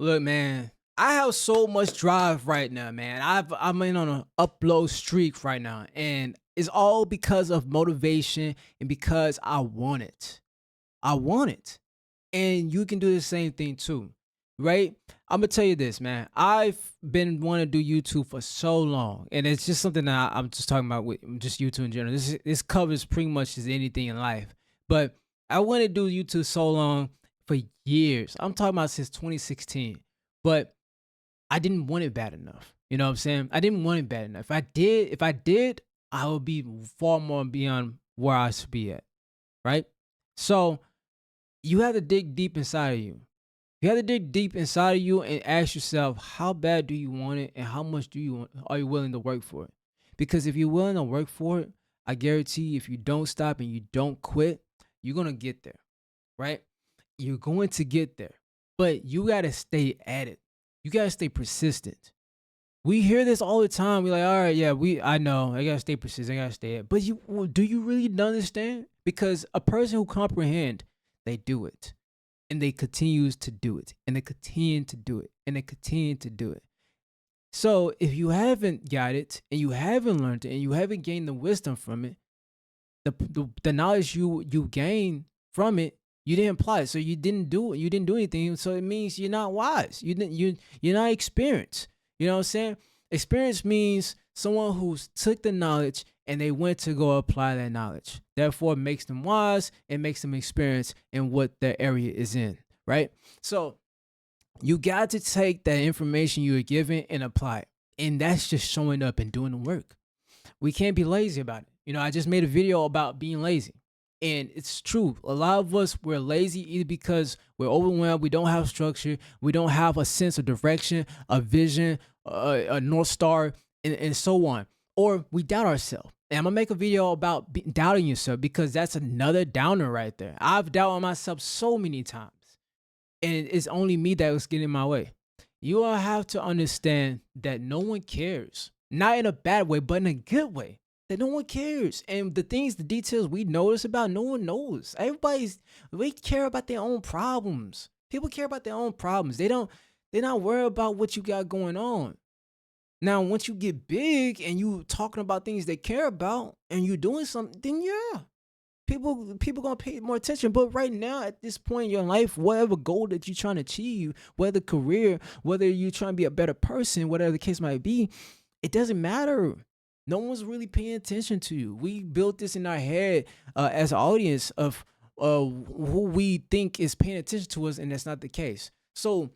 Look, man, I have so much drive right now, man. I'm in on an upload streak right now, and it's all because of motivation and because I want it. I want it. And you can do the same thing too, right? I'm gonna tell you this, man. I've been wanting to do YouTube for so long, and it's just something that I'm just talking about with just YouTube in general. This covers pretty much just anything in life. But I wanted to do YouTube so long for years. I'm talking about since 2016, but I didn't want it bad enough. You know what I'm saying? I didn't want it bad enough. If I did, I would be far more beyond where I should be at, right? So you have to dig deep inside of you. You have to dig deep inside of you and ask yourself, how bad do you want it, and how much are you willing to work for it? Because if you're willing to work for it, I guarantee you, if you don't stop and you don't quit, you're gonna get there, right? You're going to get there, but you gotta stay at it. You gotta stay persistent. We hear this all the time. We're like, all right, yeah, I know, I gotta stay persistent, I gotta stay at. But do you really understand? Because a person who comprehend, they do it, and they continues to do it, and they continue to do it, and they continue to do it. So if you haven't got it, and you haven't learned it, and you haven't gained the wisdom from it, the knowledge you gain from it, you didn't apply it, so you didn't do it. You didn't do anything. So it means you're not wise. You're not experienced. You know what I'm saying? Experience means someone who's took the knowledge and they went to go apply that knowledge. Therefore, it makes them wise and makes them experienced in what their area is in. Right. So you got to take that information you were given and apply it, and that's just showing up and doing the work. We can't be lazy about it. I just made a video about being lazy. And it's true. A lot of us, we're lazy either because we're overwhelmed, we don't have structure, we don't have a sense of direction, a vision, a North Star, and so on. Or we doubt ourselves. And I'm going to make a video about doubting yourself, because that's another downer right there. I've doubted myself so many times. And it's only me that was getting in my way. You all have to understand that no one cares. Not in a bad way, but in a good way, that no one cares. And the details we notice about, no one knows. We care about their own problems. People care about their own problems. They're not worried about what you got going on. Now, once you get big and you talking about things they care about and you doing something, then yeah, people gonna pay more attention. But right now, at this point in your life, whatever goal that you're trying to achieve, whether career, whether you're trying to be a better person, whatever the case might be, it doesn't matter. No one's really paying attention to you. We built this in our head as an audience of who we think is paying attention to us, and that's not the case. So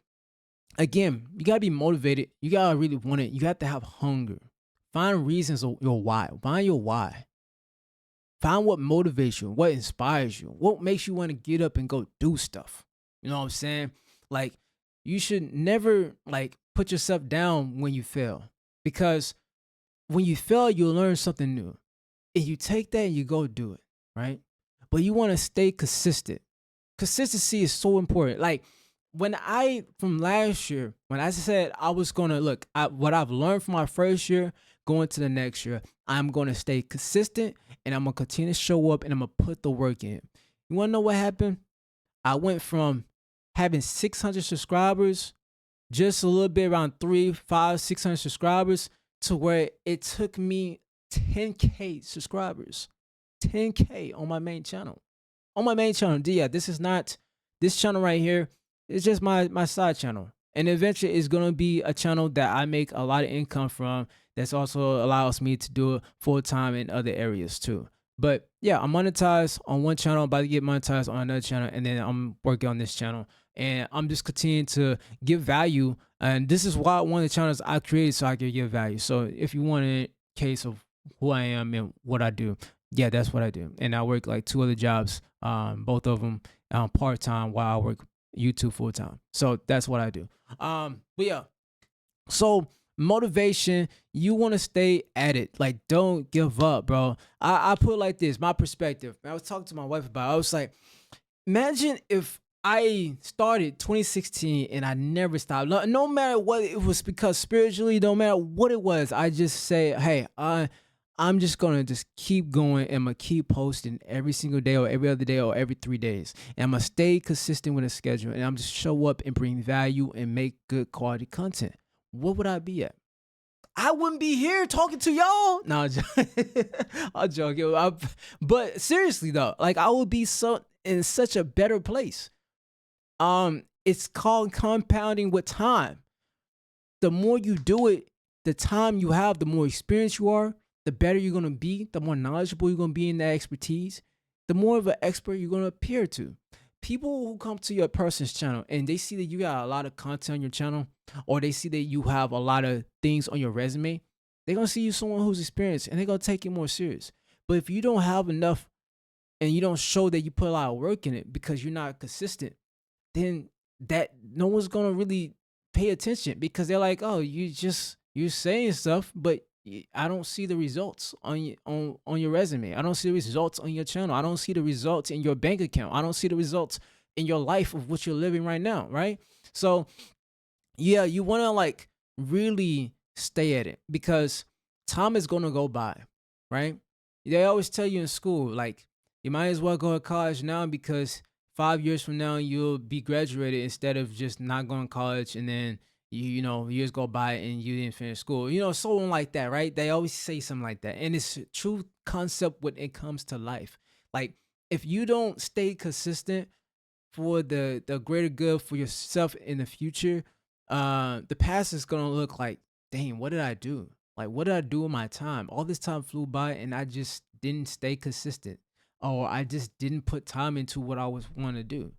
again, you gotta be motivated. You gotta really want it. You have to have hunger. Find reasons of your why. Find your why. Find what motivates you, what inspires you, what makes you want to get up and go do stuff. You know what I'm saying? Like, you should never put yourself down when you fail, because when you fail, you'll learn something new. And you take that and you go do it, right? But you want to stay consistent. Consistency is so important. Like, from last year, when I said I was going to what I've learned from my first year going to the next year, I'm going to stay consistent, and I'm going to continue to show up, and I'm going to put the work in. You want to know what happened? I went from having 600 subscribers, just a little bit around 600 subscribers, to where it took me 10K subscribers. 10K on my main channel. Yeah, this channel right here. It's just my side channel. And eventually it's going to be a channel that I make a lot of income from. That's also allows me to do it full time in other areas too. But yeah, I'm monetized on one channel, about to get monetized on another channel, and then I'm working on this channel. And I'm just continuing to give value. And this is why one of the channels I created, so I can give value. So if you want a case of who I am and what I do, yeah, that's what I do. And I work like 2 other jobs, both of them part time, while I work YouTube full time. So that's what I do. But yeah, so motivation, you want to stay at it. Like, don't give up, bro. I put it like this, my perspective. I was talking to my wife about it. I was like, imagine if I started 2016 and I never stopped. No matter what it was, because spiritually, no matter what it was, I just say, hey, I'm just gonna just keep going and I'm gonna keep posting every single day or every other day or every 3 days. And I'm gonna stay consistent with a schedule and I'm just show up and bring value and make good quality content. What would I be at? I wouldn't be here talking to y'all. No, I'm joking. But seriously though, like I would be so in such a better place. It's called compounding with time. The more you do it, the time you have, the more experience you are, the better you're gonna be, the more knowledgeable you're gonna be in that expertise, the more of an expert you're gonna appear to. People who come to your person's channel and they see that you got a lot of content on your channel, or they see that you have a lot of things on your resume, they're gonna see you someone who's experienced and they're gonna take you more serious. But if you don't have enough and you don't show that you put a lot of work in it because you're not consistent, then that no one's gonna really pay attention because they're like, oh, you're saying stuff, but I don't see the results on your resume. I don't see the results on your channel. I don't see the results in your bank account. I don't see the results in your life of what you're living right now, right? So yeah, you want to like really stay at it because time is going to go by, right? They always tell you in school, like, you might as well go to college now because 5 years from now you'll be graduated instead of just not going to college and then you know years go by and you didn't finish school. Someone like that, right? They always say something like that, and it's a true concept when it comes to life. Like if you don't stay consistent for the greater good for yourself in the future, the past is gonna look like, dang, what did I do? Like, what did I do with my time? All this time flew by, and I just didn't stay consistent, or I just didn't put time into what I was want to do,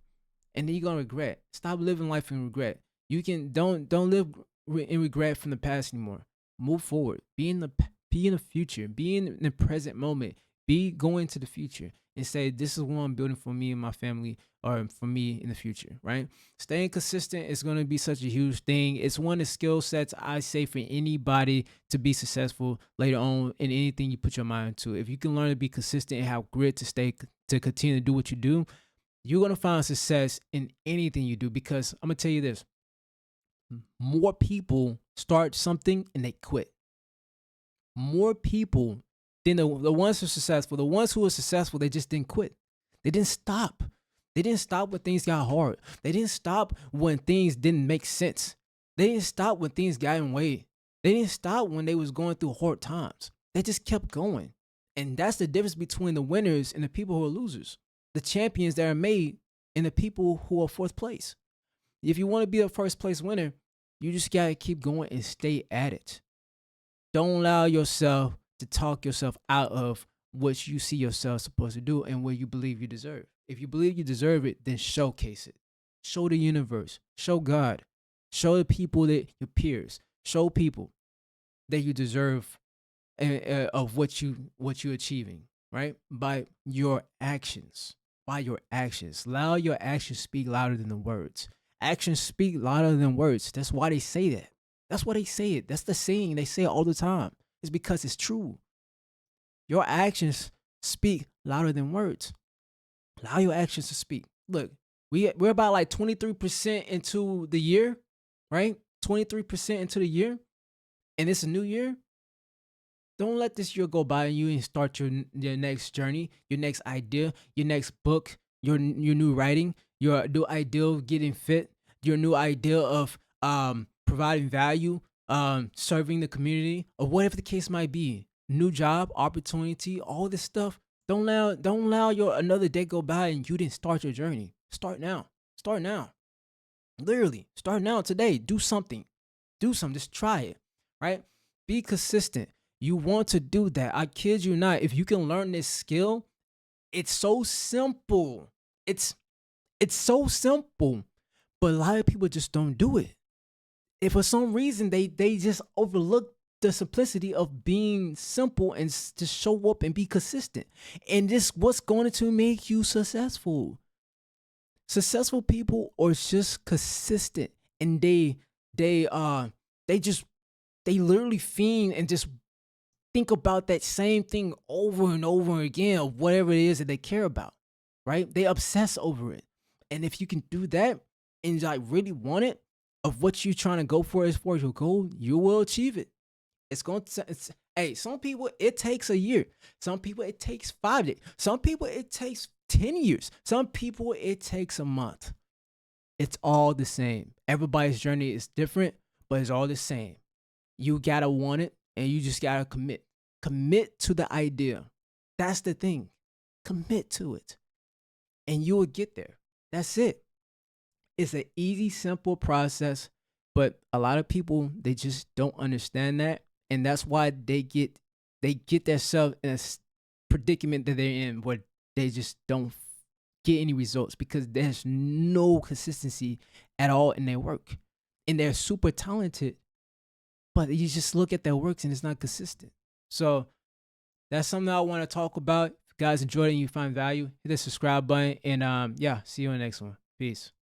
and then you're gonna regret. Stop living life in regret. You can don't live in regret from the past anymore. Move forward. Be in the future. Be in the present moment. Be going to the future and say, this is what I'm building for me and my family, or for me in the future, right? Staying consistent is going to be such a huge thing. It's one of the skill sets I say for anybody to be successful later on in anything you put your mind to. If you can learn to be consistent and have grit to continue to do what you do, you're going to find success in anything you do. Because I'm going to tell you this: more people start something and they quit. More people than the ones who are successful. The ones who are successful, they just didn't quit. They didn't stop. They didn't stop when things got hard. They didn't stop when things didn't make sense. They didn't stop when things got in way. They didn't stop when they was going through hard times. They just kept going. And that's the difference between the winners and the people who are losers. The champions that are made and the people who are fourth place. If you want to be a first place winner, you just got to keep going and stay at it. Don't allow yourself to talk yourself out of what you see yourself supposed to do and what you believe you deserve. If you believe you deserve it, then showcase it. Show the universe. Show God. Show the people, that your peers. Show people that you deserve of what you're achieving, right? By your actions. By your actions. Allow your actions speak louder than the words. Actions speak louder than words. That's why they say that. That's why they say it. That's the saying. They say it all the time. It's because it's true. Your actions speak louder than words. Allow your actions to speak. Look, we're about like 23% into the year, right? 23% into the year, and it's a new year. Don't let this year go by and you and start your next journey, your next idea, your next book, your new writing, your new idea of getting fit, your new idea of providing value, serving the community, or whatever the case might be. New job, opportunity, all this stuff. Don't allow your another day go by and you didn't start your journey. Start now. Start now. Literally, start now today. Do something. Do something. Just try it. Right? Be consistent. You want to do that. I kid you not. If you can learn this skill, it's so simple. It's so simple. But a lot of people just don't do it. If for some reason they just overlook the simplicity of being simple and just show up and be consistent. And this what's going to make you successful. Successful people are just consistent, and they literally fiend and just think about that same thing over and over again of whatever it is that they care about, right? They obsess over it. And if you can do that and like really want it, of what you're trying to go for as far as your goal, you will achieve it. It's Hey, some people it takes a year. Some people it takes 5 days. Some people it takes 10 years. Some people it takes a month. It's all the same. Everybody's journey is different, but it's all the same. You gotta want it and you just gotta commit. Commit to the idea. That's the thing. Commit to it. And you will get there. That's it. It's an easy, simple process, but a lot of people they just don't understand that. And that's why they get themselves in a predicament that they're in where they just don't get any results because there's no consistency at all in their work. And they're super talented, but you just look at their works and it's not consistent. So that's something I want to talk about. If you guys enjoyed it and you find value, hit the subscribe button and yeah, see you in the next one. Peace.